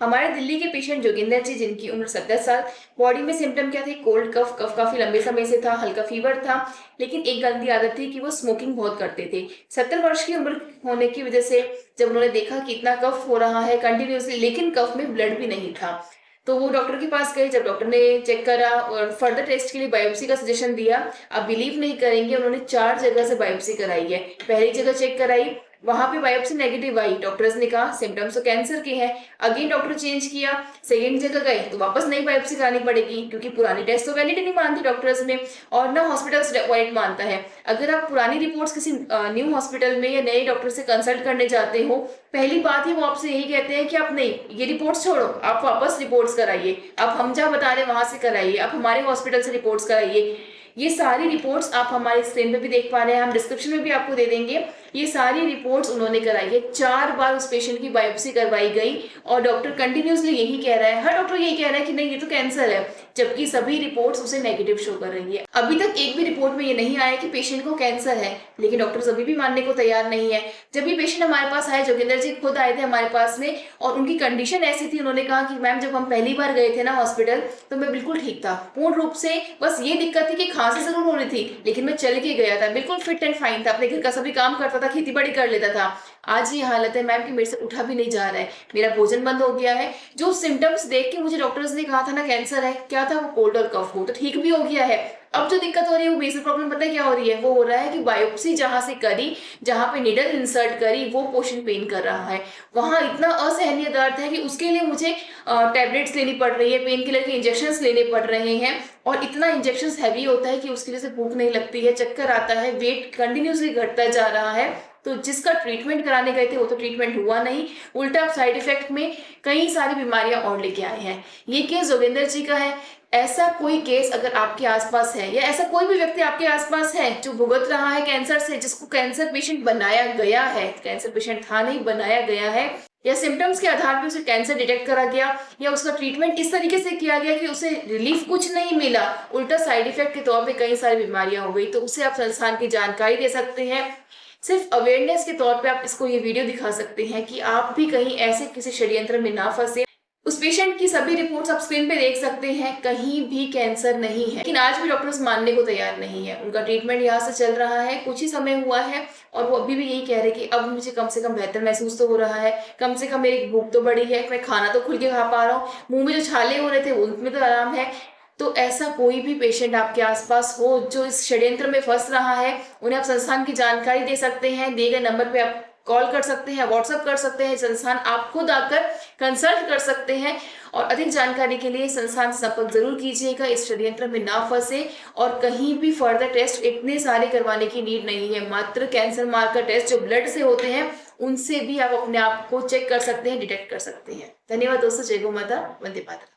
हमारे दिल्ली के पेशेंट जोगिंदर जी, जिनकी उम्र 17 साल, बॉडी में सिम्टम क्या थे? कोल्ड कफ, कफ काफी लंबे समय से था, हल्का फीवर था, लेकिन एक गंदी आदत थी कि वो स्मोकिंग बहुत करते थे। 70 वर्ष की उम्र होने की वजह से जब उन्होंने देखा कि इतना कफ हो रहा है कंटिन्यूअसली, लेकिन कफ में ब्लड भी नहीं था, तो वो डॉक्टर के पास गए। जब डॉक्टर ने चेक करा और फर्दर टेस्ट के लिए बायोप्सी का सजेशन दिया, आप बिलीव नहीं करेंगे, उन्होंने 4 जगह से बायोप्सी कराई है। पहली जगह चेक कराई, वहां पे बायोप्सी नेगेटिव आई, डॉक्टर्स ने कहा सिम्टम्स तो कैंसर के हैं। अगेन डॉक्टर चेंज किया, सेकंड जगह गए तो वापस नई बायोप्सी करानी पड़ेगी, क्योंकि पुरानी टेस्ट तो वैलिड नहीं मानती डॉक्टर्स में, और ना हॉस्पिटल वैलिड मानता है। अगर आप पुरानी रिपोर्ट्स किसी न्यू हॉस्पिटल में या नए डॉक्टर से कंसल्ट करने जाते हो, पहली बात ही वो आपसे यही कहते हैं कि आप नहीं, ये रिपोर्ट्स छोड़ो, आप वापस रिपोर्ट्स कराइए, आप हम जहाँ बता रहे हैं वहां से कराइए, आप हमारे हॉस्पिटल से रिपोर्ट्स कराइए। ये सारी रिपोर्ट्स आप हमारे स्क्रीन पे भी देख पा रहे हैं, हम डिस्क्रिप्शन में भी आपको दे देंगे। ये सारी रिपोर्ट्स उन्होंने कराई है, 4 बार उस पेशेंट की बायोप्सी करवाई गई, और डॉक्टर कंटिन्यूसली यही कह रहा है, हर डॉक्टर यही कह रहा है कि नहीं ये तो कैंसर है, जबकि सभी रिपोर्ट्स उसे नेगेटिव शो कर रही है। अभी तक एक भी रिपोर्ट में ये नहीं आया कि पेशेंट को कैंसर है, लेकिन डॉक्टर्स अभी भी मानने को तैयार नहीं है। जब ये पेशेंट हमारे पास आए, जोगिंदर जी खुद आए थे हमारे पास में, और उनकी कंडीशन ऐसी थी, उन्होंने कहा कि मैम जब हम पहली बार गए थे ना हॉस्पिटल, तो मैं बिल्कुल ठीक था, पूर्ण रूप से, बस ये दिक्कत थी कि खांसी जरूर हो रही थी, लेकिन मैं चल के गया था, बिल्कुल फिट एंड फाइन था, अपने घर का सभी काम करता था, खेती बाड़ी कर लेता था। आज ये हालत है मैम कि मेरे से उठा भी नहीं जा रहा है, मेरा भोजन बंद हो गया है। जो सिम्टम्स देख के मुझे डॉक्टर्स ने कहा था ना कैंसर है, क्या था वो? कोल्ड और कफ, हो तो ठीक भी हो गया है। अब जो दिक्कत हो रही है वो मेजर प्रॉब्लम पता है क्या हो रही है? वो हो रहा है कि बायोप्सी जहां से करी, जहां पे निडल इंसर्ट करी, वो पोर्शन पेन कर रहा है, वहां इतना असहनीय दर्द है कि उसके लिए मुझे टैबलेट्स लेनी पड़ रही है, पेन किलर के इंजेक्शन लेने पड़ रहे हैं, और इतना इंजेक्शन हैवी होता है कि उसकी वजह से भूख नहीं लगती है, चक्कर आता है, वेट कंटिन्यूसली घटता जा रहा है। तो जिसका ट्रीटमेंट कराने गए थे वो तो ट्रीटमेंट हुआ नहीं, उल्टा आप साइड इफेक्ट में कई सारी बीमारियां और लेके आए हैं। ये केस जोगिंदर जी का है। ऐसा कोई केस अगर आपके आसपास है, या ऐसा कोई भी व्यक्ति आपके आसपास है जो भुगत रहा है कैंसर से, जिसको कैंसर पेशेंट बनाया गया है, कैंसर पेशेंट था नहीं, बनाया गया है, या सिम्टम्स के आधार पर उसे कैंसर डिटेक्ट करा गया, या उसका ट्रीटमेंट इस तरीके से किया गया कि उसे रिलीफ कुछ नहीं मिला, उल्टा साइड इफेक्ट के तौर पे कई सारी बीमारियां हो गई, तो उसे आप संस्थान की जानकारी दे सकते हैं। सिर्फ अवेयरनेस के तौर पे आप इसको ये वीडियो दिखा सकते हैं कि आप भी कहीं ऐसे किसी षड्यंत्र में ना फंसे। उस पेशेंट की सभी रिपोर्ट्स आप स्क्रीन पे देख सकते हैं, कहीं भी कैंसर नहीं है, लेकिन आज भी डॉक्टर्स मानने को तैयार नहीं है। उनका ट्रीटमेंट यहाँ से चल रहा है, कुछ ही समय हुआ है, और वो अभी भी यही कह रहे हैं कि अब मुझे कम से कम बेहतर महसूस तो हो रहा है, कम से कम मेरी भूख तो बढ़ी है, मैं खाना तो खुल के खा पा रहा हूँ, मुंह में जो छाले हो रहे थे उनमें तो आराम है। तो ऐसा कोई भी पेशेंट आपके आसपास हो जो इस षड्यंत्र में फंस रहा है, उन्हें आप संस्थान की जानकारी दे सकते हैं, दिए गए नंबर पे आप कॉल कर सकते हैं, व्हाट्सएप कर सकते हैं, संस्थान आप खुद आकर कंसल्ट कर सकते हैं। और अधिक जानकारी के लिए संस्थान से संपर्क जरूर कीजिएगा, इस षड्यंत्र में ना फंसे, और कहीं भी फर्दर टेस्ट इतने सारे करवाने की नीड नहीं है। मात्र कैंसर मार्कर टेस्ट जो ब्लड से होते हैं, उनसे भी आप अपने आप को चेक कर सकते हैं, डिटेक्ट कर सकते हैं। धन्यवाद दोस्तों, जय गौ माता, वंदे मातरम।